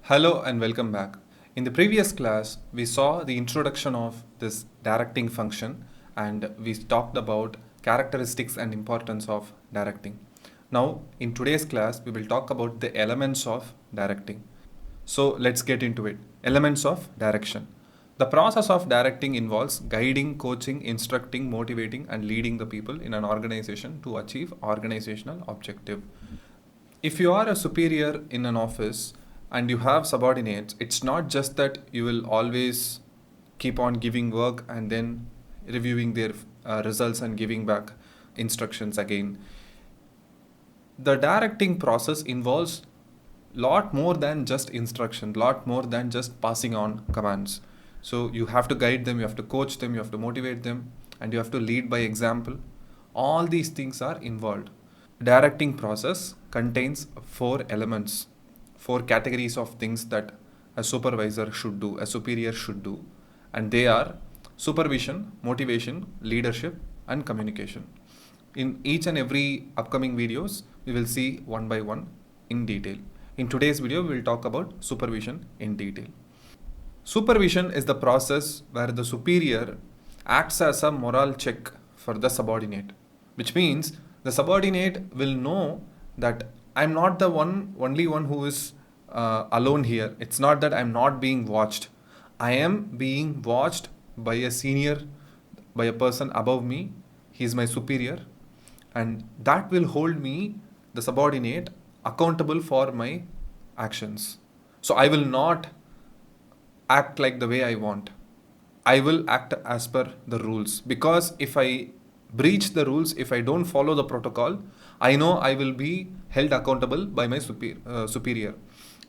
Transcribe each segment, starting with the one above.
Hello and welcome back. In the previous class, we saw the introduction of this directing function and we talked about characteristics and importance of directing. Now, in today's class, we will talk about the elements of directing. So, let's get into it. Elements of direction. The process of directing involves guiding, coaching, instructing, motivating, and leading the people in an organization to achieve organizational objective. If you are a superior in an office and you have subordinates, it's not just that you will always keep on giving work and then reviewing their results and giving back instructions again. The directing process involves lot more than just instruction, lot more than just passing on commands. So you have to guide them, you have to coach them, you have to motivate them, and you have to lead by example. All these things are involved. Directing process contains four elements, four categories of things that a supervisor should do, a superior should do, and they are supervision, motivation, leadership, and communication. In each and every upcoming videos, we will see one by one in detail. In today's video, we will talk about supervision in detail. Supervision is the process where the superior acts as a moral check for the subordinate, which means the subordinate will know that I'm not the only one who is alone here. It's not that I'm not being watched. I am being watched by a senior, by a person above me. He is my superior, and that will hold me, the subordinate, accountable for my actions. So I will not act like the way I want. I will act as per the rules, because if I breach the rules, if I don't follow the protocol, I know I will be held accountable by my superior.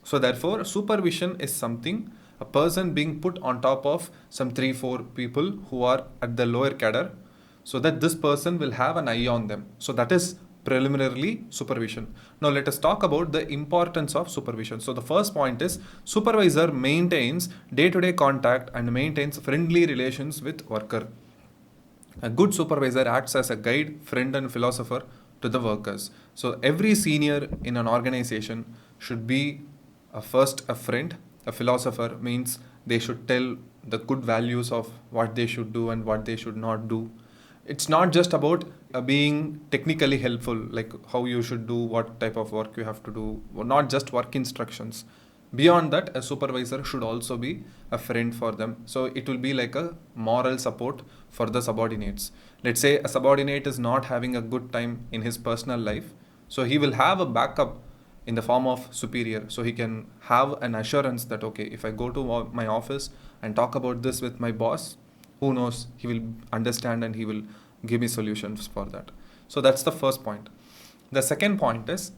So therefore, supervision is something, a person being put on top of some 3-4 people who are at the lower cadre, so that this person will have an eye on them. So that is preliminarily supervision. Now let us talk about the importance of supervision. So the first point is supervisor maintains day-to-day contact and maintains friendly relations with worker. A good supervisor acts as a guide, friend, and philosopher to the workers. So every senior in an organization should be first a friend. A philosopher means they should tell the good values of what they should do and what they should not do. It's not just about being technically helpful, like how you should do, what type of work you have to do, not just work instructions. Beyond that, a supervisor should also be a friend for them. So it will be like a moral support for the subordinates. Let's say a subordinate is not having a good time in his personal life, so he will have a backup in the form of superior. So he can have an assurance that, okay, if I go to my office and talk about this with my boss, who knows, he will understand and he will give me solutions for that. So that's the first point. The second point is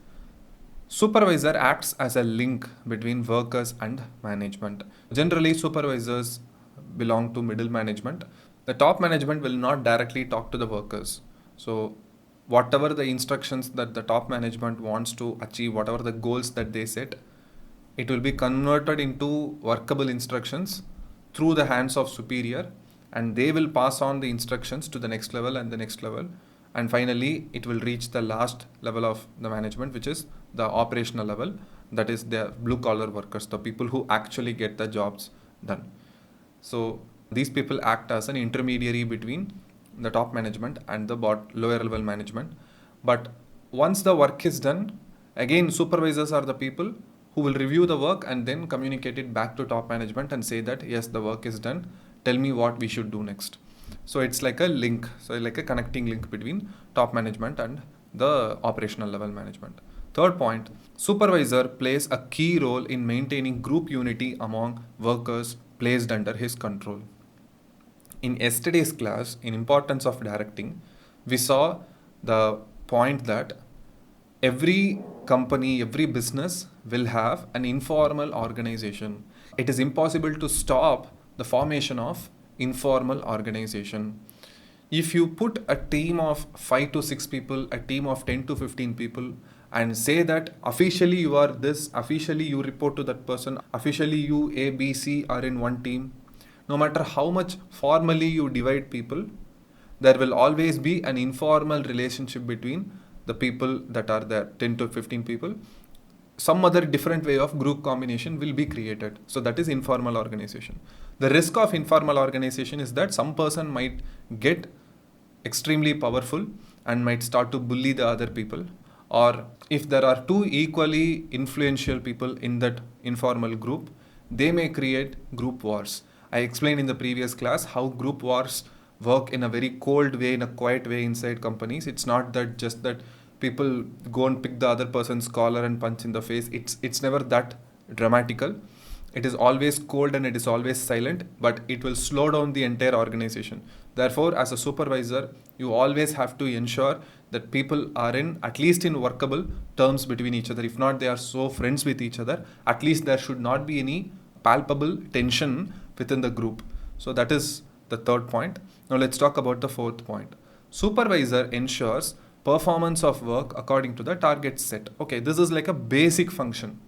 supervisor acts as a link between workers and management. Generally, supervisors belong to middle management. The top management will not directly talk to the workers. So whatever the instructions that the top management wants to achieve, whatever the goals that they set, it will be converted into workable instructions through the hands of superior, and they will pass on the instructions to the next level and the next level, and finally it will reach the last level of the management, which is the operational level, that is the blue collar workers, the people who actually get the jobs done. So these people act as an intermediary between the top management and the lower level management. But once the work is done, again supervisors are the people who will review the work and then communicate it back to top management and say that yes, the work is done, tell me what we should do next. So it's like a link, so like a connecting link between top management and the operational level management. Third point, supervisor plays a key role in maintaining group unity among workers placed under his control. In yesterday's class, in importance of directing, we saw the point that every company, every business will have an informal organization. It is impossible to stop the formation of informal organization. If you put a team of 5 to 6 people, a team of 10 to 15 people, and say that officially you are this, officially you report to that person, officially you A, B, C are in one team, no matter how much formally you divide people, there will always be an informal relationship between the people that are there, 10 to 15 people. some other different way of group combination will be created. So that is informal organization. The risk of informal organization is that some person might get extremely powerful and might start to bully the other people. Or if there are two equally influential people in that informal group, they may create group wars. I explained in the previous class how group wars work in a very cold way, in a quiet way inside companies. It's not that just that people go and pick the other person's collar and punch in the face. It's never that dramatical. It is always cold and it is always silent, but it will slow down the entire organization. Therefore, as a supervisor, you always have to ensure that people are in at least in workable terms between each other. If not, they are so friends with each other, at least there should not be any palpable tension within the group. So that is the third point. Now let's talk about the fourth point. Supervisor ensures performance of work according to the target set. Okay, this is like a basic function.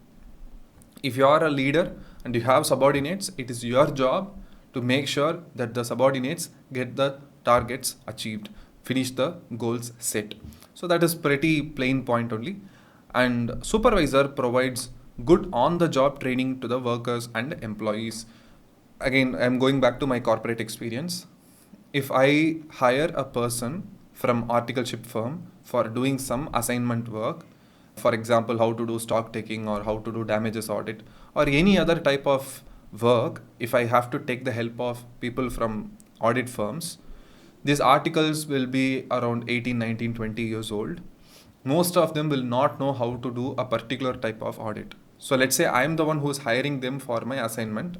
If you are a leader and you have subordinates, it is your job to make sure that the subordinates get the targets achieved, finish the goals set. So that is pretty plain point only. And supervisor provides good on-the-job training to the workers and employees. Again, I'm going back to my corporate experience. If I hire a person from articleship firm for doing some assignment work, for example, how to do stock taking or how to do damages audit or any other type of work, if I have to take the help of people from audit firms, these articles will be around 18, 19, 20 years old. Most of them will not know how to do a particular type of audit. So let's say I am the one who is hiring them for my assignment.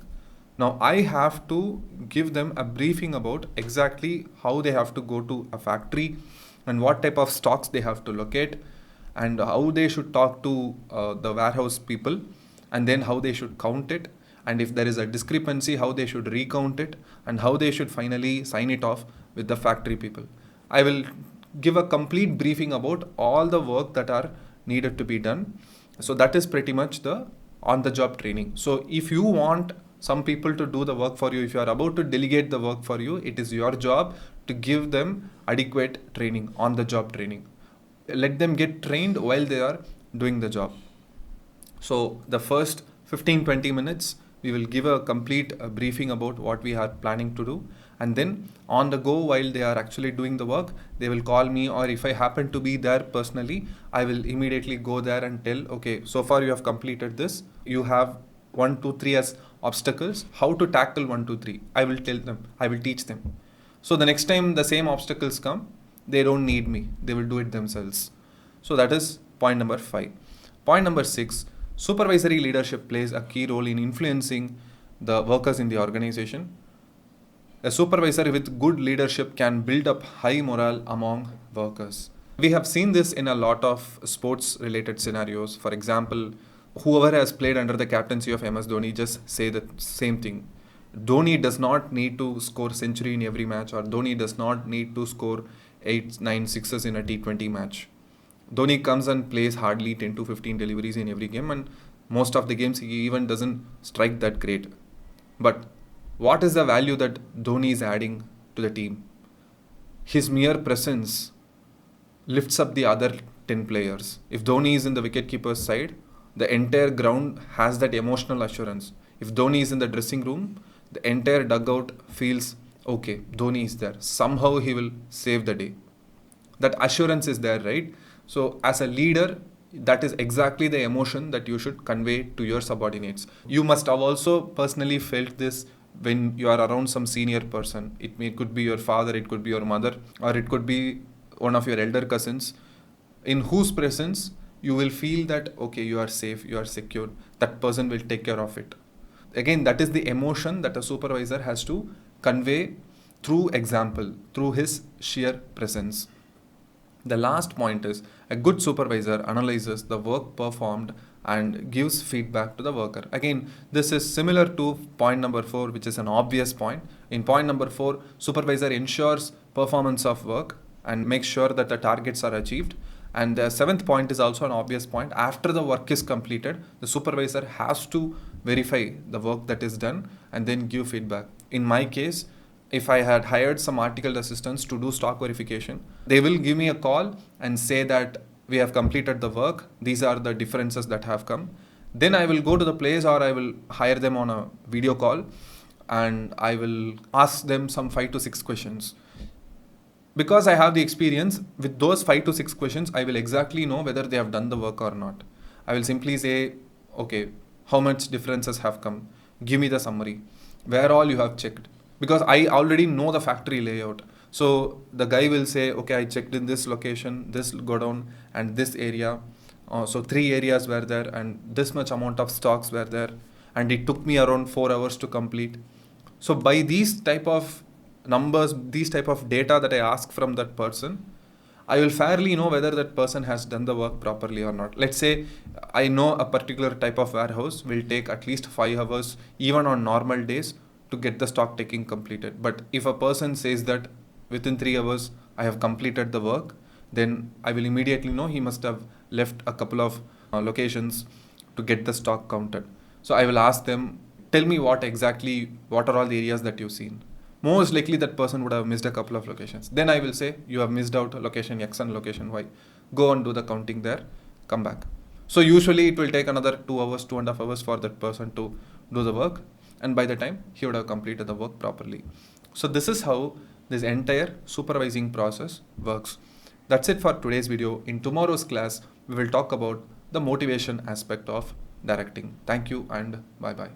Now I have to give them a briefing about exactly how they have to go to a factory and what type of stocks they have to locate and how they should talk to the warehouse people, and then how they should count it, and if there is a discrepancy, how they should recount it, and how they should finally sign it off with the factory people. I will give a complete briefing about all the work that are needed to be done. So that is pretty much the on-the-job training. So if you want some people to do the work for you, if you are about to delegate the work for you, it is your job to give them adequate training, on-the-job training. Let them get trained while they are doing the job. So the first 15-20 minutes, we will give a complete briefing about what we are planning to do. And then on the go, while they are actually doing the work, they will call me, or if I happen to be there personally, I will immediately go there and tell, okay, so far you have completed this. You have 1, 2, 3 as obstacles. How to tackle 1, 2, 3? I will tell them. I will teach them. So the next time the same obstacles come, they don't need me. They will do it themselves. So that is point number 5. Point number 6. Supervisory leadership plays a key role in influencing the workers in the organization. A supervisor with good leadership can build up high morale among workers. We have seen this in a lot of sports related scenarios. For example, whoever has played under the captaincy of MS Dhoni just say the same thing. Dhoni does not need to score century in every match, or Dhoni does not need to score 8, 9 sixes in a T20 match. Dhoni comes and plays hardly 10 to 15 deliveries in every game, and most of the games he even doesn't strike that great. But what is the value that Dhoni is adding to the team? His mere presence lifts up the other 10 players. If Dhoni is in the wicketkeeper's side, the entire ground has that emotional assurance. If Dhoni is in the dressing room, the entire dugout feels, okay, Dhoni is there. Somehow he will save the day. That assurance is there, right? So as a leader, that is exactly the emotion that you should convey to your subordinates. You must have also personally felt this when you are around some senior person. Could be your father, it could be your mother, or it could be one of your elder cousins, in whose presence you will feel that, okay, you are safe, you are secure, that person will take care of it. Again, that is the emotion that a supervisor has to convey through example, through his sheer presence. The last point is, a good supervisor analyzes the work performed and gives feedback to the worker. Again, this is similar to point number 4, which is an obvious point. In point number 4, supervisor ensures performance of work and makes sure that the targets are achieved. And the 7th point is also an obvious point. After the work is completed, the supervisor has to verify the work that is done and then give feedback. In my case, if I had hired some articled assistants to do stock verification, they will give me a call and say that we have completed the work. These are the differences that have come. Then I will go to the place, or I will hire them on a video call, and I will ask them some 5 to 6 questions. Because I have the experience with those 5 to 6 questions, I will exactly know whether they have done the work or not. I will simply say, okay, how much differences have come? Give me the summary. Where all you have checked? Because I already know the factory layout. So the guy will say, okay, I checked in this location, this godown, and this area. So 3 areas were there, and this much amount of stocks were there, and it took me around 4 hours to complete. So by these type of numbers, these type of data that I ask from that person, I will fairly know whether that person has done the work properly or not. Let's say I know a particular type of warehouse will take at least 5 hours, even on normal days, to get the stock taking completed. But if a person says that within 3 hours I have completed the work, then I will immediately know he must have left a couple of locations to get the stock counted. So I will ask them, tell me what are all the areas that you've seen. Most likely that person would have missed a couple of locations. Then I will say, you have missed out location X and location Y. Go and do the counting there, come back. So usually it will take another 2 hours, 2.5 hours for that person to do the work. And by the time he would have completed the work properly. So this is how this entire supervising process works. That's it for today's video. In tomorrow's class, we will talk about the motivation aspect of directing. Thank you and bye-bye.